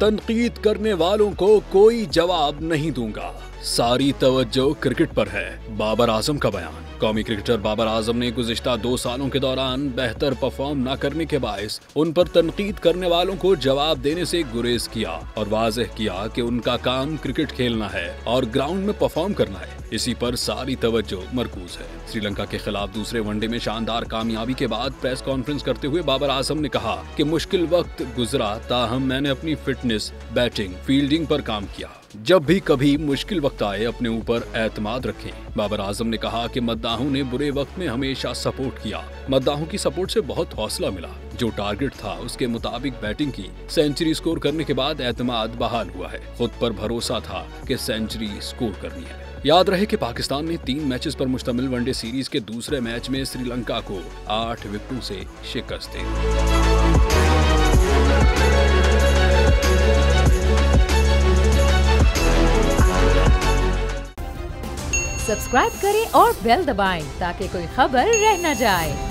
तनकीद करने वालों को कोई जवाब नहीं दूंगा। सारी तवज्जो क्रिकेट पर है। बाबर आजम का बयान। कौमी क्रिकेटर बाबर आजम ने गुज़िश्ता 2 सालों के दौरान बेहतर परफॉर्म न करने के बायस उन पर तनकीद करने वालों को जवाब देने से गुरेज किया और वाज़ेह किया कि उनका काम क्रिकेट खेलना है और ग्राउंड में परफॉर्म करना है। इसी पर सारी तवज्जो मरकूज है। श्रीलंका के खिलाफ दूसरे वनडे में शानदार कामयाबी के बाद प्रेस कॉन्फ्रेंस करते हुए बाबर आजम ने कहा कि मुश्किल वक्त गुजरा, ताहम मैंने अपनी फिटनेस, बैटिंग, फील्डिंग पर काम किया। जब भी कभी मुश्किल वक्त आए अपने ऊपर एतमाद रखें। बाबर आजम ने कहा कि मद्दाहों ने बुरे वक्त में हमेशा सपोर्ट किया। मद्दाहों की सपोर्ट से बहुत हौसला मिला। जो टारगेट था उसके मुताबिक बैटिंग की। सेंचुरी स्कोर करने के बाद एतमाद बहाल हुआ है। खुद पर भरोसा था कि सेंचुरी स्कोर करनी है। याद रहे कि पाकिस्तान ने 3 मैचेस पर मुश्तमिल वनडे सीरीज के दूसरे मैच में श्रीलंका को 8 विकेटों से शिकस्त दी। सब्सक्राइब करें और बेल दबाएं ताकि कोई खबर रह न जाए।